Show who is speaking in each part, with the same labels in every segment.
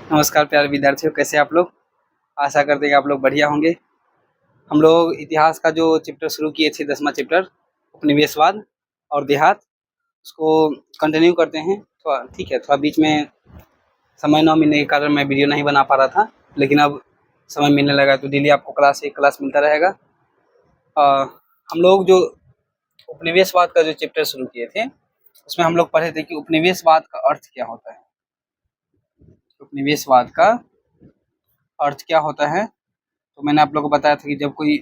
Speaker 1: नमस्कार प्यारे विद्यार्थियों, कैसे आप लोग? आशा करते हैं कि आप लोग बढ़िया होंगे। हम लोग इतिहास का जो चैप्टर शुरू किए थे 10वां चैप्टर उपनिवेशवाद और देहात, उसको कंटिन्यू करते हैं। थोड़ा ठीक है, थोड़ा बीच में समय ना मिलने के कारण मैं वीडियो नहीं बना पा रहा था, लेकिन अब समय मिलने लगा तो डेली आपको एक क्लास मिलता रहेगा। हम लोग जो उपनिवेशवाद का जो चैप्टर शुरू किए थे, उसमें हम लोग पढ़े थे कि उपनिवेशवाद का अर्थ क्या होता है। उपनिवेशवाद का अर्थ क्या होता है, तो मैंने आप लोगों को बताया था कि जब कोई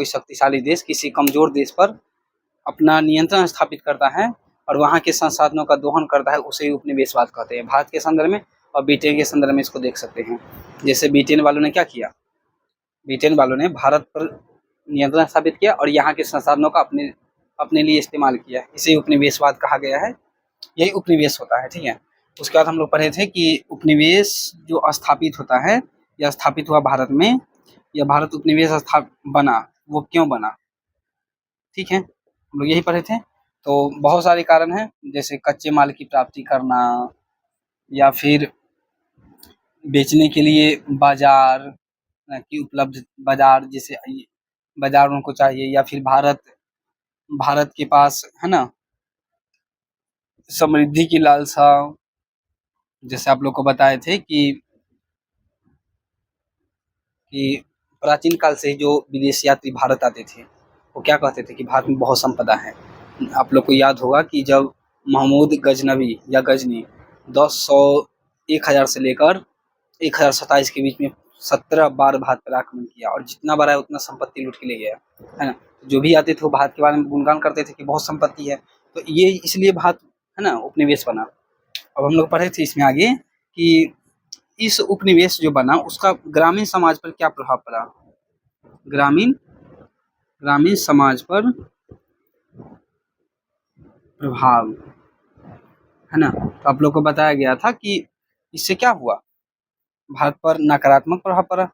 Speaker 1: शक्तिशाली देश किसी कमजोर देश पर अपना नियंत्रण स्थापित करता है और वहाँ के संसाधनों का दोहन करता है, उसे ही उपनिवेशवाद कहते हैं। भारत के संदर्भ में और ब्रिटेन के संदर्भ में इसको देख सकते हैं। जैसे ब्रिटेन वालों ने क्या किया, ब्रिटेन वालों ने भारत पर नियंत्रण स्थापित किया और यहाँ के संसाधनों का अपने अपने लिए इस्तेमाल किया, इसे उपनिवेशवाद कहा गया है। यही उपनिवेश होता है, ठीक है। उसके बाद हम लोग पढ़े थे कि उपनिवेश जो स्थापित होता है या स्थापित हुआ भारत में, या भारत उपनिवेश बना, वो क्यों बना, ठीक है, हम लोग यही पढ़े थे। तो बहुत सारे कारण हैं, जैसे कच्चे माल की प्राप्ति करना, या फिर बेचने के लिए बाजार की उपलब्ध बाजार, जैसे बाजार उनको चाहिए, या फिर भारत भारत के पास है ना समृद्धि की लालसा। जैसे आप लोग को बताए थे कि प्राचीन काल से जो विदेशी यात्री भारत आते थे, वो क्या कहते थे कि भारत में बहुत संपदा है। आप लोग को याद होगा कि जब महमूद गजनवी या गजनी 1000 से लेकर 1027 के बीच में 17 बार भारत पर आक्रमण किया और जितना बार आया उतना संपत्ति लूट के ले गया, है ना। जो भी आते थे वो भारत के बारे में गुणगान करते थे कि बहुत संपत्ति है, तो ये इसलिए भारत है ना उपनिवेश बना। अब हम लोग पढ़े थे इसमें आगे कि इस उपनिवेश जो बना उसका ग्रामीण समाज पर क्या प्रभाव पड़ा। ग्रामीण ग्रामीण समाज पर प्रभाव, है ना। तो आप लोग को बताया गया था कि इससे क्या हुआ, भारत पर नकारात्मक प्रभाव पड़ा।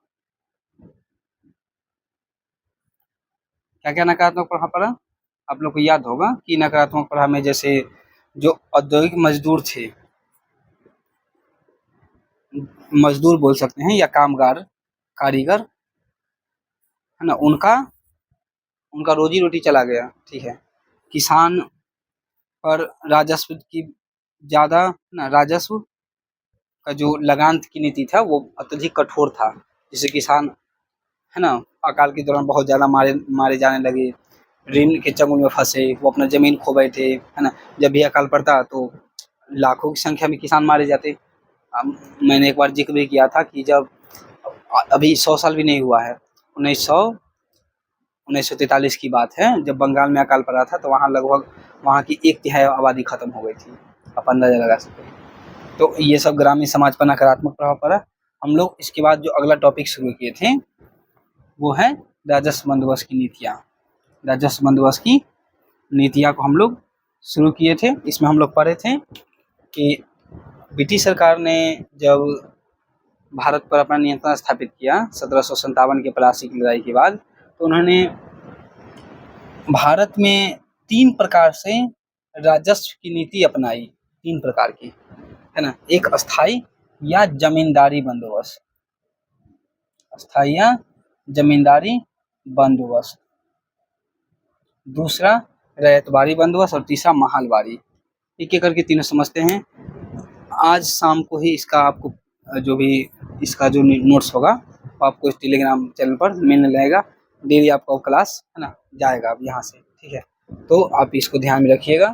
Speaker 1: क्या क्या नकारात्मक प्रभाव पड़ा, आप लोग को याद होगा कि नकारात्मक प्रभाव में जैसे जो औद्योगिक मजदूर बोल सकते हैं, या कामगार, कारीगर, है ना, उनका रोजी रोटी चला गया, ठीक है। किसान पर राजस्व की ज़्यादा ना, राजस्व का जो लगान की नीति था वो अत्यधिक कठोर था, जिससे किसान है ना अकाल के दौरान बहुत ज़्यादा मारे मारे जाने लगे, ऋण के चंगुल में फंसे, वो अपना ज़मीन खो बैठे, है ना। जब भी अकाल पड़ता तो लाखों की संख्या में किसान मारे जाते। मैंने एक बार जिक्र भी किया था कि जब अभी 100 साल भी नहीं हुआ है, 1943 की बात है, जब बंगाल में अकाल पड़ा था तो वहाँ लगभग वहाँ की 1/3 आबादी खत्म हो गई थी, आप अंदाजा लगा सकते हैं। तो ये सब ग्रामीण समाज पर नकारात्मक प्रभाव पड़ा। हम लोग इसके बाद जो अगला टॉपिक शुरू किए थे वो है राजस्व बंदोबस्त की नीतियाँ। राजस्व बंदोबस्त की नीतियाँ को हम लोग शुरू किए थे। इसमें हम लोग पढ़े थे कि ब्रिटिश सरकार ने जब भारत पर अपना नियंत्रण स्थापित किया 1757 के प्लासी की लड़ाई के बाद, तो उन्होंने भारत में 3 प्रकार से राजस्व की नीति अपनाई, 3 प्रकार की, है ना। एक अस्थाई या जमींदारी बंदोबस्त, अस्थाई या जमींदारी बंदोबस्त, दूसरा रैयतवाड़ी बंदोबस्त और तीसरा महलवाड़ी। एक एक करके तीनों समझते हैं। आज शाम को ही इसका आपको जो भी इसका जो नोट्स होगा वो आपको इस टेलीग्राम चैनल पर मिलने लगेगा। डेली आपका क्लास है ना जाएगा अब यहाँ से, ठीक है। तो आप इसको ध्यान में रखिएगा।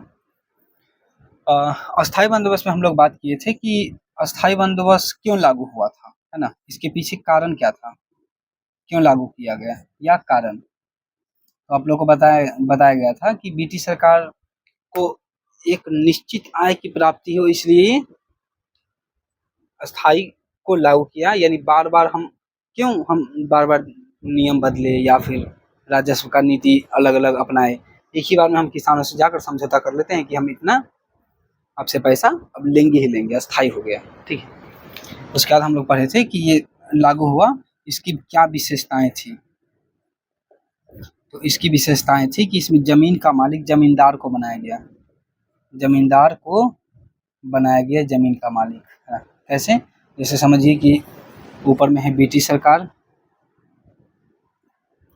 Speaker 1: अस्थाई बंदोबस्त में हम लोग बात किए थे कि अस्थाई बंदोबस्त क्यों लागू हुआ था, है ना, इसके पीछे कारण क्या था, क्यों लागू किया गया या कारण। तो आप लोग को बताया गया था कि ब्रिटिश सरकार को एक निश्चित आय की प्राप्ति हो, इसलिए अस्थाई को लागू किया। यानी बार बार हम बार बार नियम बदले या फिर राजस्व का नीति अलग अलग अपनाए, एक ही बार में हम किसानों से जाकर समझौता कर लेते हैं कि हम इतना आपसे पैसा अब लेंगे ही लेंगे, अस्थाई हो गया, ठीक है। उसके बाद हम लोग पढ़े थे कि ये लागू हुआ, इसकी क्या विशेषताएं थी। तो इसकी विशेषताएं थी कि इसमें जमीन का मालिक जमींदार को बनाया गया, जमींदार को बनाया गया जमीन का मालिक, है। कैसे? जैसे समझिए कि ऊपर में है ब्रिटिश सरकार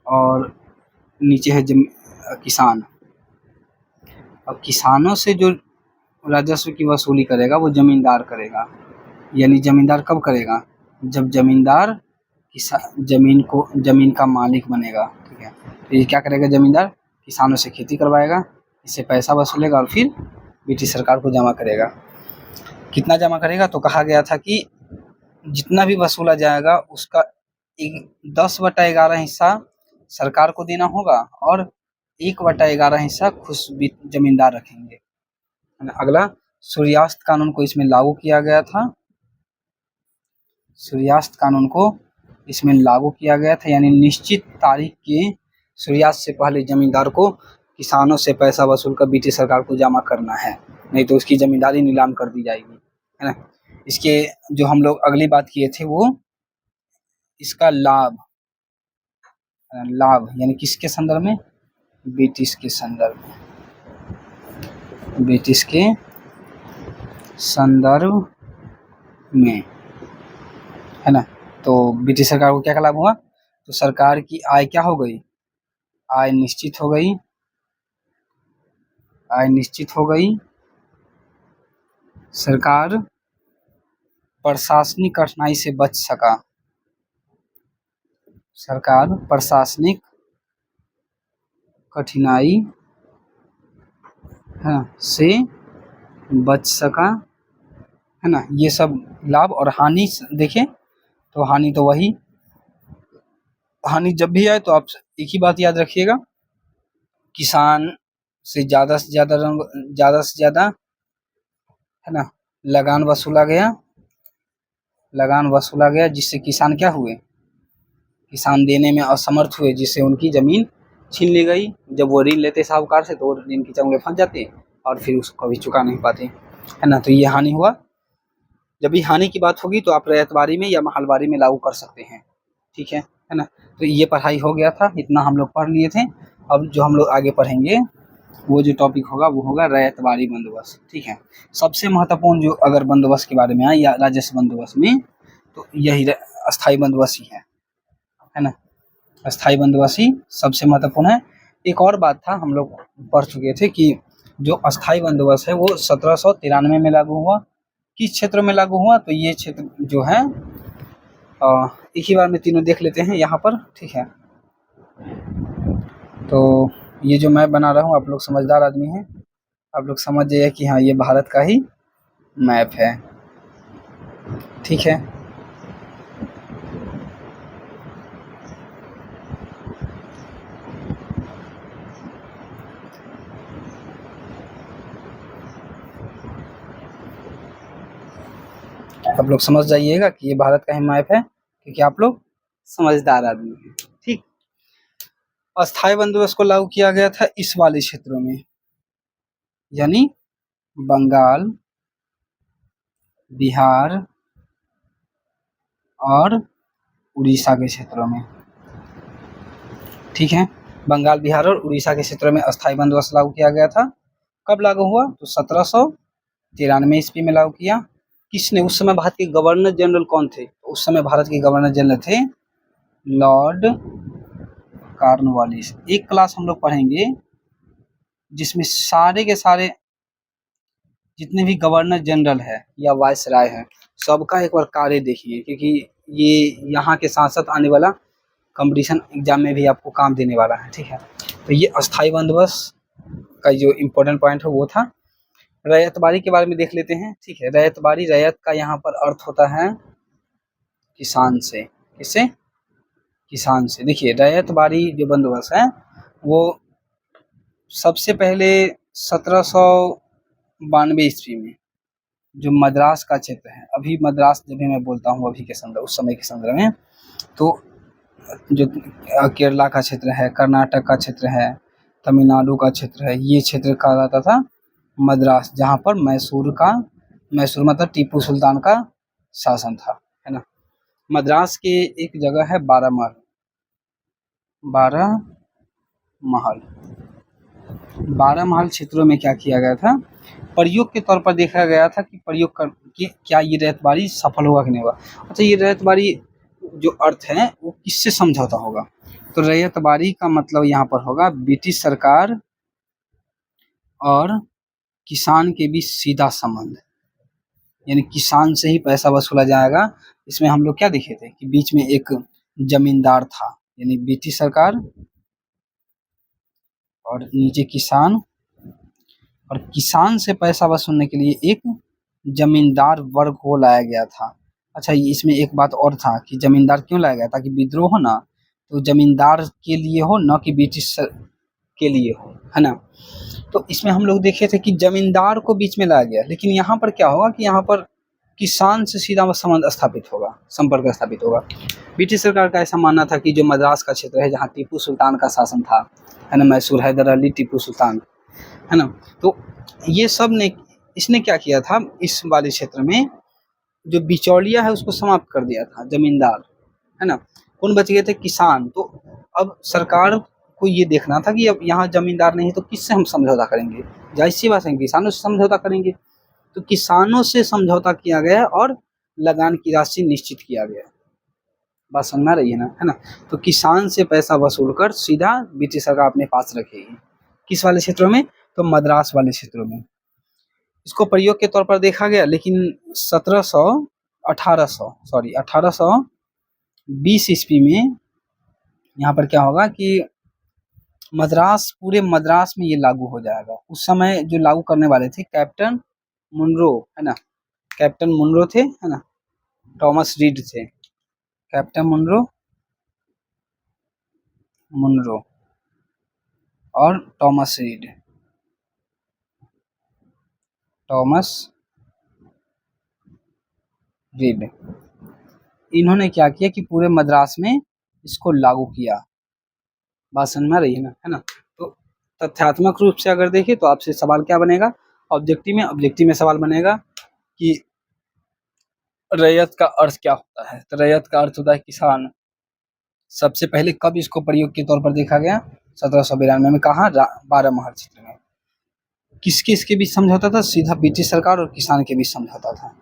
Speaker 1: और नीचे है किसान। अब किसानों से जो राजस्व की वसूली करेगा वो जमींदार करेगा। यानी जमींदार कब करेगा? जब जमींदार जमीन का मालिक बनेगा। ठीक है, तो ये क्या करेगा? जमींदार किसानों से खेती करवाएगा, इससे पैसा वसूलेगा और फिर ब्रिटिश सरकार को जमा करेगा। कितना जमा करेगा? तो कहा गया था कि जितना भी वसूला जाएगा उसका 10/11 हिस्सा सरकार को देना होगा और 1/11 हिस्सा खुद जमींदार रखेंगे। अगला, सूर्यास्त कानून को इसमें लागू किया गया था। सूर्यास्त कानून को इसमें लागू किया गया था, यानी निश्चित तारीख के सूर्यास्त से पहले जमींदार को किसानों से पैसा वसूल कर ब्रिटिश सरकार को जमा करना है, नहीं तो उसकी जमींदारी नीलाम कर दी जाएगी, है ना। इसके जो हम लोग अगली बात किए थे वो इसका लाभ यानी किसके संदर्भ में? ब्रिटिश के संदर्भ में, ब्रिटिश के संदर्भ में, है ना। तो ब्रिटिश सरकार को क्या लाभ हुआ? तो सरकार की आय क्या हो गई? आय निश्चित हो गई, आय निश्चित हो गई। सरकार प्रशासनिक कठिनाई से बच सका, सरकार प्रशासनिक कठिनाई से बच सका, है ना। ये सब लाभ। और हानि देखें तो हानि तो वही, हानि जब भी आए तो आप एक ही बात याद रखिएगा, किसान से ज़्यादा से ज़्यादा, है ना, लगान वसूला गया, जिससे किसान क्या हुए? किसान देने में असमर्थ हुए, जिससे उनकी ज़मीन छीन ली गई। जब वो ऋण लेते साहूकार से तो वो ऋण की चंगुल फंस जाते और फिर उसको कभी चुका नहीं पाते, है ना। तो ये हानि हुआ। जब भी हानि की बात होगी तो आप रैयतवारी में या महलवारी में लागू कर सकते हैं, ठीक है ना। तो ये पढ़ाई हो गया था, इतना हम लोग पढ़ लिए थे। अब जो हम लोग आगे पढ़ेंगे वो जो टॉपिक होगा वो होगा रैयतवारी बंदोबस्त, ठीक है। सबसे महत्वपूर्ण जो अगर बंदोबस्त के बारे में आए या राजस्व बंदोबस्त में, तो यही अस्थायी बंदोबस्त ही है ना। अस्थायी बंदोबस्त ही सबसे महत्वपूर्ण है। एक और बात था, हम लोग पढ़ चुके थे कि जो अस्थायी बंदोबस्त है वो 1793 में लागू हुआ। किस क्षेत्र में लागू हुआ? तो ये क्षेत्र जो है एक ही बार में तीनों देख लेते हैं यहाँ पर, ठीक है। तो ये जो मैप बना रहा हूँ, आप लोग समझदार आदमी हैं, आप लोग समझ जाइए कि हाँ ये भारत का ही मैप है, ठीक है। आप लोग समझ जाइएगा कि ये भारत का ही मैप है, क्योंकि आप लोग समझदार आदमी हैं, ठीक। अस्थायी बंदोबस्त को लागू किया गया था इस वाले क्षेत्रों में, यानी बंगाल, बिहार और उड़ीसा के क्षेत्रों में, ठीक है। बंगाल, बिहार और उड़ीसा के क्षेत्रों में अस्थायी बंदोबस्त लागू किया गया था। कब लागू हुआ? तो 1793 ईस्वी में लागू किया। किसने? उस समय भारत के गवर्नर जनरल कौन थे? उस समय भारत के गवर्नर जनरल थे लॉर्ड कॉर्नवालिस। एक क्लास हम लोग पढ़ेंगे जिसमें सारे के सारे जितने भी गवर्नर जनरल है या वायसराय है सबका एक बार कार्य देखिए, क्योंकि ये यहाँ के साथ साथ आने वाला कंपटीशन एग्जाम में भी आपको काम देने वाला है, ठीक है। तो ये अस्थायी बंदोबस्त का जो इम्पोर्टेंट पॉइंट है वो था। रैयतवारी के बारे में देख लेते हैं, ठीक है। रैयतवारी, रैयत का यहाँ पर अर्थ होता है किसान से। किससे? किसान से। देखिए रैयतवारी जो बंदोबस्त है वो सबसे पहले 1792 ईस्वी में जो मद्रास का क्षेत्र है, अभी मद्रास जब भी मैं बोलता हूँ अभी के संदर्भ, उस समय के संदर्भ में, तो जो केरला का क्षेत्र है, कर्नाटक का क्षेत्र है, तमिलनाडु का क्षेत्र है, ये क्षेत्र कहा जाता था मद्रास, जहाँ पर मैसूर मतलब टीपू सुल्तान का शासन था, है ना। मद्रास के एक जगह है बारह महल क्षेत्रों में क्या किया गया था? प्रयोग के तौर पर देखा गया था कि प्रयोग कर के क्या ये रैयतबाड़ी सफल होगा कि नहीं होगा। अच्छा, ये रैयतबाड़ी जो अर्थ है वो किससे समझौता होगा? तो रैयतबाड़ी का मतलब यहाँ पर होगा ब्रिटिश सरकार और किसान के बीच सीधा संबंध, यानी किसान से ही पैसा वसूला जाएगा। इसमें हम लोग क्या देखे थे कि बीच में एक जमींदार था, यानी ब्रिटिश सरकार और नीचे किसान, और किसान से पैसा वसूलने के लिए एक जमींदार वर्ग को लाया गया था। अच्छा, इसमें एक बात और था कि जमींदार क्यों लाया गया? ताकि विद्रोह हो ना तो जमींदार के लिए हो, न कि ब्रिटिश के लिए हो, है ना। तो इसमें हम लोग देखे थे कि जमींदार को बीच में लाया गया, लेकिन यहाँ पर क्या होगा कि यहाँ पर किसान से सीधा संबंध स्थापित होगा, संपर्क स्थापित होगा। ब्रिटिश सरकार का ऐसा मानना था कि जो मद्रास का क्षेत्र है जहाँ टीपू सुल्तान का शासन था, है ना, मैसूर हैदर अली टीपू सुल्तान, है ना, तो ये सब ने इसने क्या किया था, इस वाले क्षेत्र में जो बिचौलिया है उसको समाप्त कर दिया था, जमींदार, है ना। कौन बच गए थे? किसान। तो अब सरकार को ये देखना था कि अब यहाँ जमींदार नहीं तो किससे हम समझौता करेंगे? जाहिर सी बात है, किसानों से समझौता करेंगे। तो किसानों से समझौता किया गया और लगान की राशि निश्चित किया गया। बात समझ में आ रही है ना, है ना। तो किसान से पैसा वसूल कर सीधा ब्रिटिश सरकार अपने पास रखेगी। किस वाले क्षेत्रों में? तो मद्रास वाले क्षेत्रों में। इसको प्रयोग के तौर पर देखा गया, लेकिन 1820 ईस्वी में यहाँ पर क्या होगा कि पूरे मद्रास में ये लागू हो जाएगा। उस समय जो लागू करने वाले थे कैप्टन मुनरो, है ना, कैप्टन मुनरो थे, है ना, थॉमस रीड थे, कैप्टन मुनरो और थॉमस रीड। इन्होंने क्या किया कि पूरे मद्रास में इसको लागू किया। बात समझ में आ रही है ना, है ना। तो तथ्यात्मक रूप से अगर देखें तो आपसे सवाल क्या बनेगा? ऑब्जेक्टिव में सवाल बनेगा कि रैयत का अर्थ क्या होता है? तो रैयत का अर्थ होता है किसान। सबसे पहले कब इसको प्रयोग के तौर पर देखा गया? 1792 में। कहा? 12 महर क्षेत्र में। किसके इसके बीच समझौता था? सीधा ब्रिटिश सरकार और किसान के बीच समझौता था।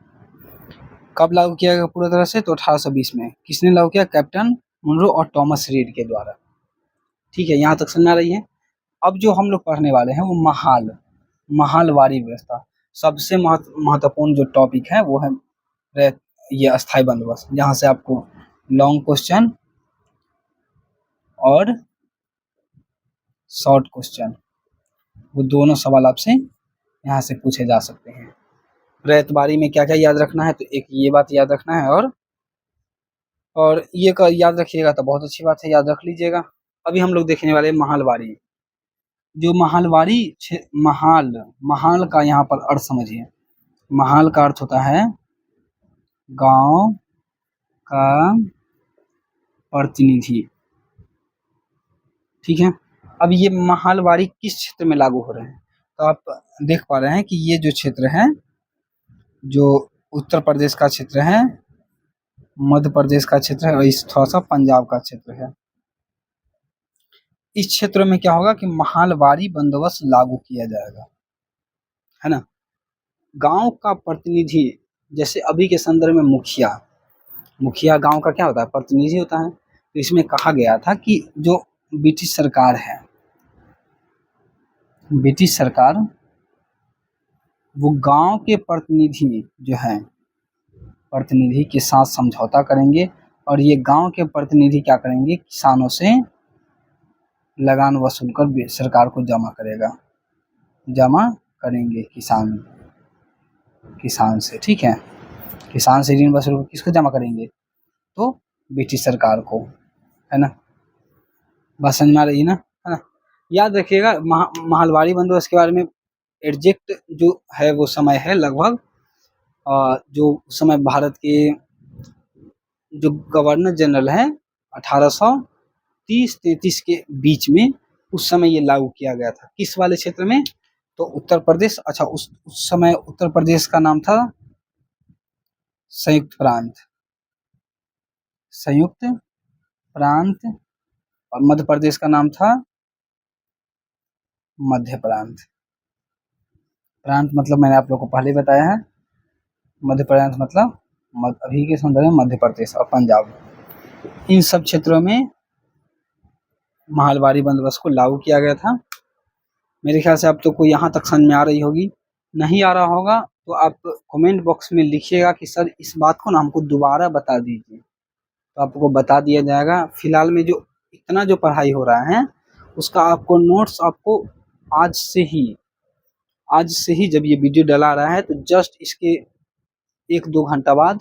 Speaker 1: कब लागू किया गया पूरी तरह से? तो 1820 में। किसने लागू किया? कैप्टन मुनरो और थॉमस रीड के द्वारा। ठीक है, यहाँ तक समझ आ रही है। अब जो हम लोग पढ़ने वाले हैं वो महालवाड़ी व्यवस्था। सबसे महत्वपूर्ण जो टॉपिक है वो है ये अस्थाई बंदोबस्त, जहाँ से आपको लॉन्ग क्वेश्चन और शॉर्ट क्वेश्चन वो दोनों सवाल आपसे यहाँ से पूछे जा सकते हैं। रैयतबाड़ी में क्या क्या याद रखना है? तो एक ये बात याद रखना है, और ये का याद रखिएगा तो बहुत अच्छी बात है, याद रख लीजिएगा। अभी हम लोग देखने वाले महालवाड़ी। जो महाल का यहाँ पर अर्थ समझिए। महाल का अर्थ होता है गांव का प्रतिनिधि। ठीक है, अब ये महालवाड़ी किस क्षेत्र में लागू हो रहे हैं? तो आप देख पा रहे हैं कि ये जो क्षेत्र है, जो उत्तर प्रदेश का क्षेत्र है, मध्य प्रदेश का क्षेत्र है और इस थोड़ा सा पंजाब का क्षेत्र है। इस क्षेत्र में क्या होगा कि महालवाड़ी बंदोबस्त लागू किया जाएगा, है ना। गांव का प्रतिनिधि, जैसे अभी के संदर्भ में मुखिया गांव का क्या होता है? प्रतिनिधि होता है। तो इसमें कहा गया था कि जो ब्रिटिश सरकार वो गांव के प्रतिनिधि जो हैं, प्रतिनिधि के साथ समझौता करेंगे, और ये गांव के प्रतिनिधि क्या करेंगे? किसानों से लगान वसूल कर सरकार को जमा करेंगे किसान से। ठीक है, किसान से ऋण वसूल किसको जमा करेंगे? तो ब्रिटिश सरकार को, है ना। बात समझ में आ रही है ना, है ना। याद रखिएगा महालवाड़ी बंदोबस्त के बारे में एग्जैक्ट जो है वो समय है लगभग जो समय भारत के जो गवर्नर जनरल हैं 1830-33 के बीच में, उस समय ये लागू किया गया था। किस वाले क्षेत्र में? तो उत्तर प्रदेश। अच्छा, उस समय उत्तर प्रदेश का नाम था संयुक्त प्रांत और मध्य प्रदेश का नाम था मध्य प्रांत। प्रांत मतलब मैंने आप लोग को पहले बताया है, मध्य प्रांत मतलब अभी के संदर्भ में मध्य प्रदेश और पंजाब, इन सब क्षेत्रों में महलबारी बंदोबस्त को लागू किया गया था। मेरे ख्याल से आप तो को यहाँ तक समझ में आ रही होगी। नहीं आ रहा होगा तो आप कमेंट बॉक्स में लिखिएगा कि सर इस बात को ना हमको दोबारा बता दीजिए, तो आपको बता दिया जाएगा। फिलहाल में जो इतना जो पढ़ाई हो रहा है उसका आपको नोट्स आपको आज से ही जब ये वीडियो डला रहा है तो जस्ट इसके 1-2 घंटा बाद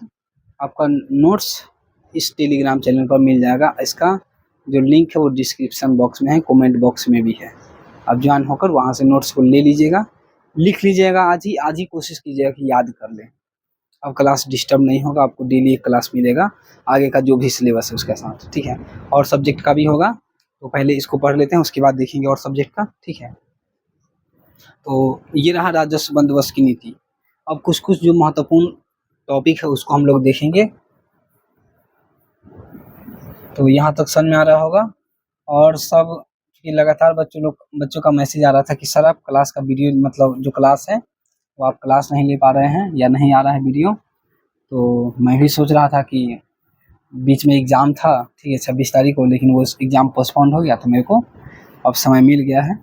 Speaker 1: आपका नोट्स इस टेलीग्राम चैनल पर मिल जाएगा। इसका जो लिंक है वो डिस्क्रिप्शन बॉक्स में है, कमेंट बॉक्स में भी है। आप ज्वाइन होकर वहाँ से नोट्स को ले लीजिएगा, लिख लीजिएगा। आज ही कोशिश कीजिएगा कि याद कर लें। अब क्लास डिस्टर्ब नहीं होगा, आपको डेली एक क्लास मिलेगा आगे का जो भी सिलेबस है उसके साथ, ठीक है। और सब्जेक्ट का भी होगा, तो पहले इसको पढ़ लेते हैं, उसके बाद देखेंगे और सब्जेक्ट का, ठीक है। तो ये रहा राजस्व बंदोबस्त की नीति। अब कुछ कुछ जो महत्वपूर्ण टॉपिक है उसको हम लोग देखेंगे। तो यहाँ तक समझ में आ रहा होगा। और सब कि लगातार बच्चों का मैसेज आ रहा था कि सर आप क्लास का वीडियो मतलब जो क्लास है वो आप क्लास नहीं ले पा रहे हैं या नहीं आ रहा है वीडियो। तो मैं भी सोच रहा था कि बीच में एग्ज़ाम था, ठीक है, 26 तारीख को, लेकिन वो एग्ज़ाम पोस्टपोन हो गया तो मेरे को अब समय मिल गया है।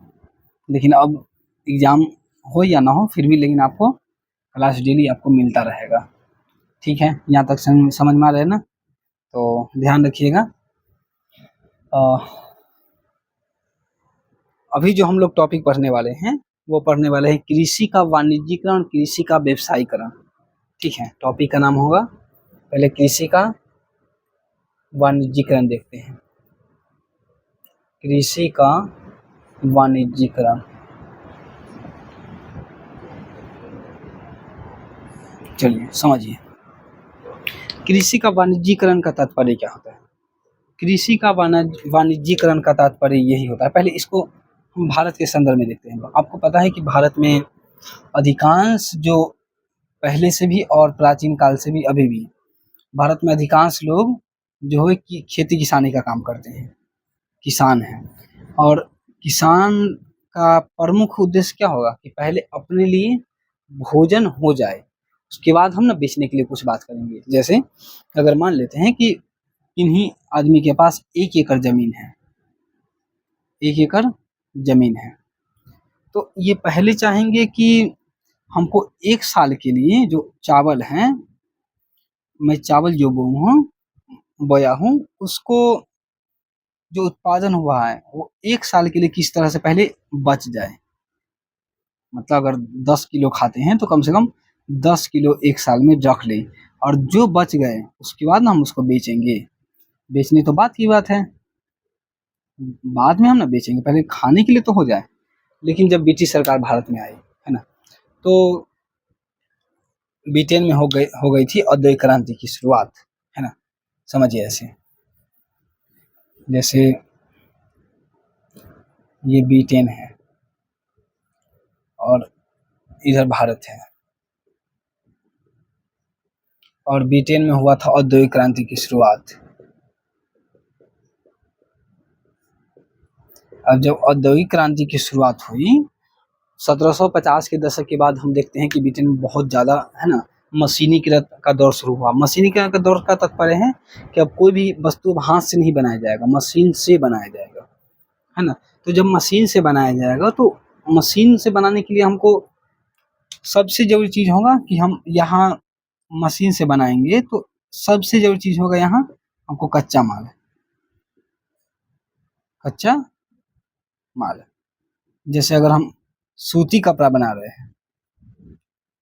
Speaker 1: लेकिन अब एग्ज़ाम हो या ना हो फिर भी लेकिन आपको क्लास डेली आपको मिलता रहेगा, ठीक है। यहाँ तक समझ में आ रहा है ना, तो ध्यान रखिएगा। अभी जो हम लोग टॉपिक पढ़ने वाले हैं वो पढ़ने वाले हैं कृषि का वाणिज्यीकरण, कृषि का व्यवसायीकरण, ठीक है। टॉपिक का नाम होगा, पहले कृषि का वाणिज्यीकरण देखते हैं। कृषि का वाणिज्यीकरण, चलिए समझिए कृषि का वाणिज्यीकरण का तात्पर्य क्या होता है। कृषि का वाणिज्यीकरण का तात्पर्य यही होता है। पहले इसको हम भारत के संदर्भ में देखते हैं। आपको पता है कि भारत में अधिकांश जो पहले से भी और प्राचीन काल से भी अभी भी भारत में अधिकांश लोग जो है कि खेती किसानी का काम करते हैं, किसान हैं। और किसान का प्रमुख उद्देश्य क्या होगा कि पहले अपने लिए भोजन हो जाए, उसके बाद हम ना बेचने के लिए कुछ बात करेंगे। जैसे अगर मान लेते हैं कि इन्हीं आदमी के पास 1 एकड़ ज़मीन है, 1 एकड़ ज़मीन है, तो ये पहले चाहेंगे कि हमको 1 साल के लिए जो चावल हैं, मैं चावल जो बोया हूँ उसको जो उत्पादन हुआ है वो 1 साल के लिए किस तरह से पहले बच जाए। मतलब अगर 10 किलो खाते हैं तो कम से कम 10 किलो 1 साल में रख लें, और जो बच गए उसके बाद ना हम उसको बेचेंगे। बेचने तो बात की बात है, बाद में हम ना बेचेंगे, पहले खाने के लिए तो हो जाए। लेकिन जब ब्रिटिश सरकार भारत में आई है ना, तो ब्रिटेन में हो गई थी औद्योगिक क्रांति की शुरुआत, है ना। समझिए ऐसे, जैसे ये ब्रिटेन है और इधर भारत है, और ब्रिटेन में हुआ था औद्योगिक क्रांति की शुरुआत। अब जब औद्योगिक क्रांति की शुरुआत हुई 1750 के दशक के बाद, हम देखते हैं कि ब्रिटेन में बहुत ज़्यादा है ना मशीनीकृत का दौर शुरू हुआ। मशीनीकरण का दौर का तात्पर्य है कि अब कोई भी वस्तु हाथ से नहीं बनाया जाएगा, मशीन से बनाया जाएगा, है ना। तो जब मशीन से बनाया जाएगा तो मशीन से बनाने के लिए हमको सबसे ज़रूरी चीज़ होगा कि हम यहाँ मशीन से बनाएंगे, तो सबसे ज़रूरी चीज़ होगा यहाँ हमको कच्चा माल, कच्चा माल। जैसे अगर हम सूती कपड़ा बना रहे हैं,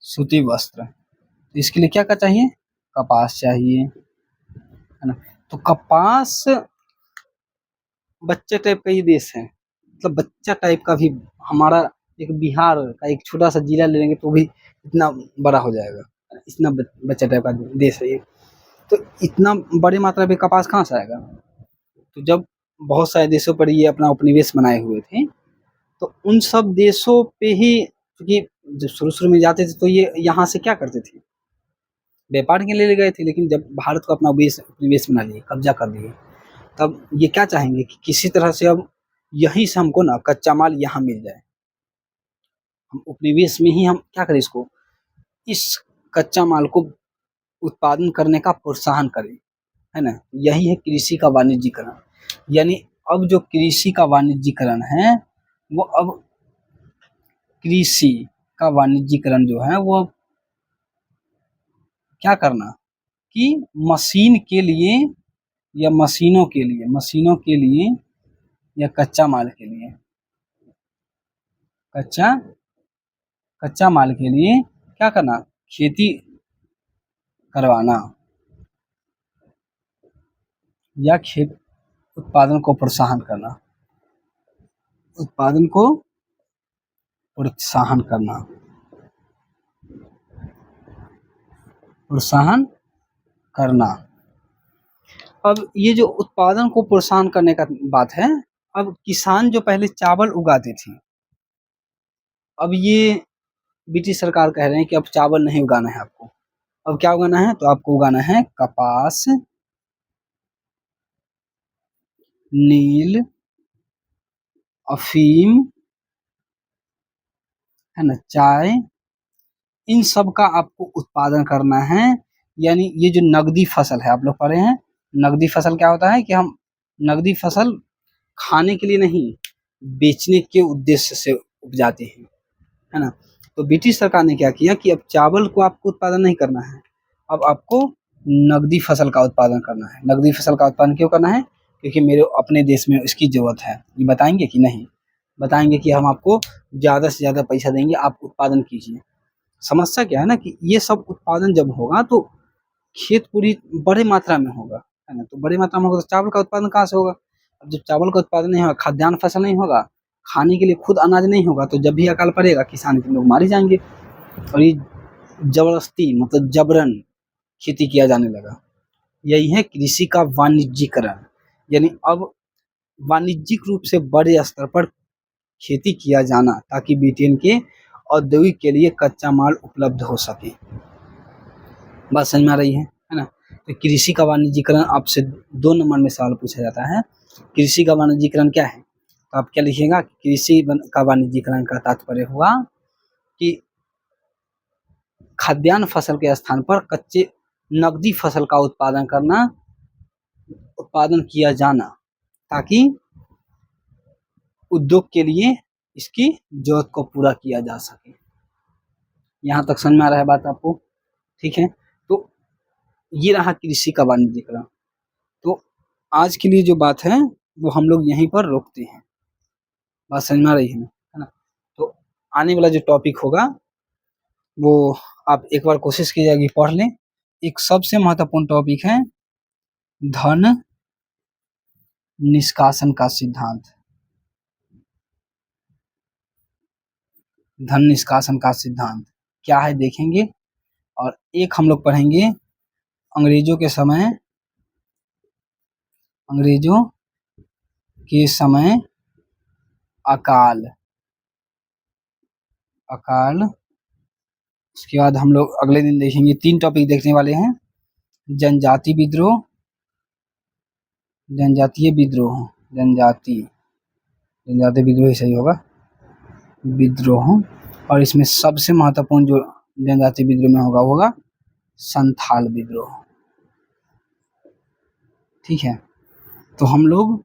Speaker 1: सूती वस्त्र, तो इसके लिए क्या चाहिए, कपास चाहिए, है ना। तो कपास बच्चे टाइप का ये देश है, मतलब बच्चा टाइप का भी हमारा एक बिहार का एक छोटा सा जिला ले लेंगे तो भी इतना बड़ा हो जाएगा, इतना बच्चा टाइप का देश है ये। तो इतना बड़ी मात्रा में कपास कहाँ से आएगा। तो जब बहुत सारे देशों पर ये अपना उपनिवेश बनाए हुए थे, तो उन सब देशों पे ही, क्योंकि जब शुरू में जाते थे तो ये यहाँ से क्या करते थे, व्यापार के लिए गए थे। लेकिन जब भारत को अपना उपनिवेश बना लिए, कब्जा कर लिए, तब ये क्या चाहेंगे कि किसी तरह से अब यहीं से हमको ना कच्चा माल यहाँ मिल जाए, हम उपनिवेश में ही हम क्या करें, इसको, इस कच्चा माल को उत्पादन करने का प्रोत्साहन करें, है ना। यही है कृषि का वाणिज्यीकरण। यानी अब जो कृषि का वाणिज्यीकरण है, वो अब कृषि का वाणिज्यीकरण जो है वो क्या करना कि मशीन के लिए या मशीनों के लिए या कच्चा माल के लिए, कच्चा माल के लिए क्या करना, खेती करवाना या खेत उत्पादन को प्रोत्साहन करना, उत्पादन को प्रोत्साहन करना, प्रोत्साहन करना। अब ये जो उत्पादन को प्रोत्साहन करने का बात है, अब किसान जो पहले चावल उगाते थे, अब ये ब्रिटिश सरकार कह रहे हैं कि अब चावल नहीं उगाना है आपको, अब क्या उगाना है, तो आपको उगाना है कपास, नील, अफीम, है ना, चाय, इन सब का आपको उत्पादन करना है। यानी ये जो नगदी फसल है, आप लोग पढ़े हैं, नगदी फसल क्या होता है कि हम नगदी फसल खाने के लिए नहीं, बेचने के उद्देश्य से उपजाते हैं, है ना। तो ब्रिटिश सरकार ने क्या किया कि अब चावल को आपको उत्पादन नहीं करना है, अब आपको नगदी फसल का उत्पादन करना है। नगदी फसल का उत्पादन क्यों करना है, क्योंकि मेरे अपने देश में इसकी जरूरत है। ये बताएंगे कि नहीं, बताएंगे कि हम आपको ज़्यादा से ज़्यादा पैसा देंगे, आप उत्पादन कीजिए। समस्या क्या है ना कि ये सब उत्पादन जब होगा तो खेत पूरी बड़े मात्रा में होगा, है ना, तो बड़ी मात्रा में होगा तो चावल का उत्पादन कहाँ से होगा। अब जब चावल का उत्पादन नहीं होगा, खाद्यान्न फसल नहीं होगा, खाने के लिए खुद अनाज नहीं होगा, तो जब भी अकाल पड़ेगा किसान के लोग मारे जाएंगे। और ये जबरदस्ती मतलब जबरन खेती किया जाने लगा। यही है कृषि का वाणिज्यीकरण। यानी अब वाणिज्यिक रूप से बड़े स्तर पर खेती किया जाना, ताकि ब्रिटेन के औद्योगिक के लिए कच्चा माल उपलब्ध हो सके। बात समझ में आ रही है ना। तो कृषि का वाणिज्यीकरण आपसे 2 नंबर में सवाल पूछा जाता है, कृषि का वाणिज्यीकरण क्या है, तो आप क्या लिखिएगा, कृषि का वाणिज्यीकरण का तात्पर्य हुआ कि खाद्यान्न फसल के स्थान पर कच्चे नगदी फसल का उत्पादन करना, उत्पादन किया जाना, ताकि उद्योग के लिए इसकी जरूरत को पूरा किया जा सके। यहाँ तक समझ में आ रहा है बात आपको, ठीक है। तो ये रहा कृषि का वाणिज्यीकरण। तो आज के लिए जो बात है वो हम लोग यहीं पर रोकते हैं। बात समझ में आ रही है ना। तो आने वाला जो टॉपिक होगा वो आप एक बार कोशिश कीजिएगा कि पढ़ लें। एक सबसे महत्वपूर्ण टॉपिक है धन निष्कासन का सिद्धांत। धन निष्कासन का सिद्धांत क्या है देखेंगे। और एक हम लोग पढ़ेंगे अंग्रेजों के समय अकाल। उसके बाद हम लोग अगले दिन देखेंगे 3 टॉपिक देखने वाले हैं, जनजातीय विद्रोह, जनजातीय विद्रोह ही सही होगा, विद्रोह। और इसमें सबसे महत्वपूर्ण जो जनजातीय विद्रोह में होगा संथाल विद्रोह, ठीक है। तो हम लोग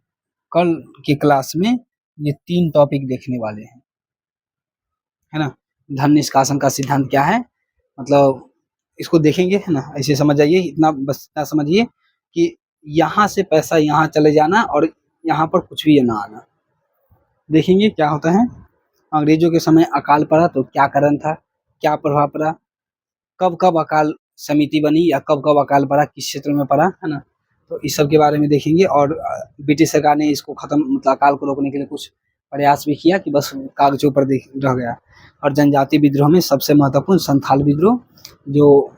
Speaker 1: कल के क्लास में ये 3 टॉपिक देखने वाले हैं, है ना। धन निष्कासन का सिद्धांत क्या है, मतलब इसको देखेंगे, है ना। ऐसे समझ जाइए, इतना बस इतना समझिए कि यहाँ से पैसा यहाँ चले जाना और यहाँ पर कुछ भी ना आना। देखेंगे क्या होता है। अंग्रेजों के समय अकाल पड़ा तो क्या कारण था, क्या प्रभाव पड़ा, कब कब अकाल समिति बनी या कब कब अकाल पड़ा, किस क्षेत्र में पड़ा, है ना। तो इस सब के बारे में देखेंगे। और ब्रिटिश सरकार ने इसको खत्म मतलब अकाल को रोकने के लिए कुछ प्रयास भी किया कि बस कागजों पर रह गया। और जनजातीय विद्रोह में सबसे महत्वपूर्ण संथाल विद्रोह, जो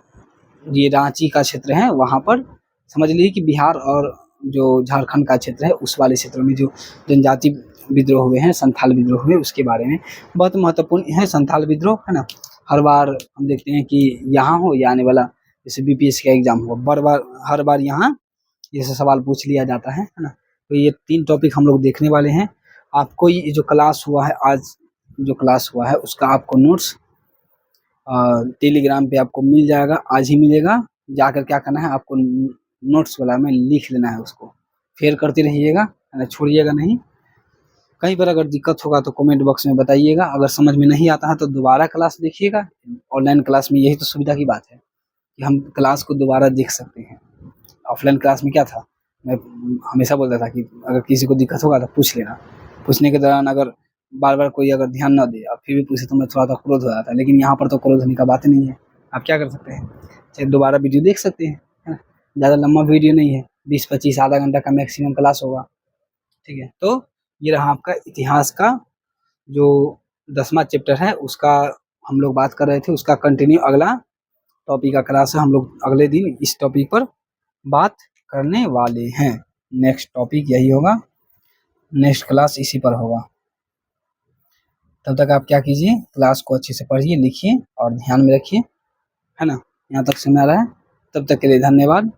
Speaker 1: ये रांची का क्षेत्र है वहाँ पर, समझ लीजिए कि बिहार और जो झारखंड का क्षेत्र है उस वाले क्षेत्रों में जो जनजातीय विद्रोह हुए हैं, संथाल विद्रोह हुए, उसके बारे में बहुत महत्वपूर्ण है संथाल विद्रोह, है ना। हर बार हम देखते हैं कि यहाँ हो या आने वाला जैसे बीपीएससी का एग्जाम हो, हर बार यहाँ जैसे सवाल पूछ लिया जाता है ना। तो ये 3 टॉपिक हम लोग देखने वाले हैं। आपको ये जो क्लास हुआ है आज जो क्लास हुआ है उसका आपको नोट्स टेलीग्राम पे आपको मिल जाएगा, आज ही मिलेगा। जाकर क्या करना है आपको, नोट्स वाला में लिख लेना है, उसको फेयर करते रहिएगा, छोड़िएगा नहीं। कहीं पर अगर दिक्कत होगा तो कमेंट बॉक्स में बताइएगा। अगर समझ में नहीं आता है तो दोबारा क्लास देखिएगा। ऑनलाइन क्लास में यही तो सुविधा की बात है कि हम क्लास को दोबारा देख सकते हैं। ऑफलाइन क्लास में क्या था, मैं हमेशा बोलता था कि अगर किसी को दिक्कत होगा तो पूछ लेना। पूछने के दौरान अगर बार-बार कोई अगर ध्यान ना दे और फिर भी पूछे तो मैं थोड़ा-सा क्रोध हो जाता है। लेकिन यहाँ पर तो क्रोध होने का बात ही नहीं है। आप क्या कर सकते हैं, चाहे दोबारा वीडियो देख सकते हैं, है ना? ज़्यादा लंबा वीडियो नहीं है, 20-25 आधा घंटा का मैक्सिमम क्लास होगा, ठीक है? तो ये रहा आपका इतिहास का जो 10वां चैप्टर है, उसका हम लोग बात कर रहे थे, उसका कंटिन्यू अगला टॉपिक का क्लास है। हम लोग अगले दिन इस टॉपिक पर बात करने वाले हैं। नेक्स्ट टॉपिक यही होगा, नेक्स्ट क्लास इसी पर होगा। तब तक आप क्या कीजिए, क्लास को अच्छे से पढ़िए, लिखिए और ध्यान में रखिए, है ना? यहाँ तक सुना रहा है, तब तक के लिए धन्यवाद।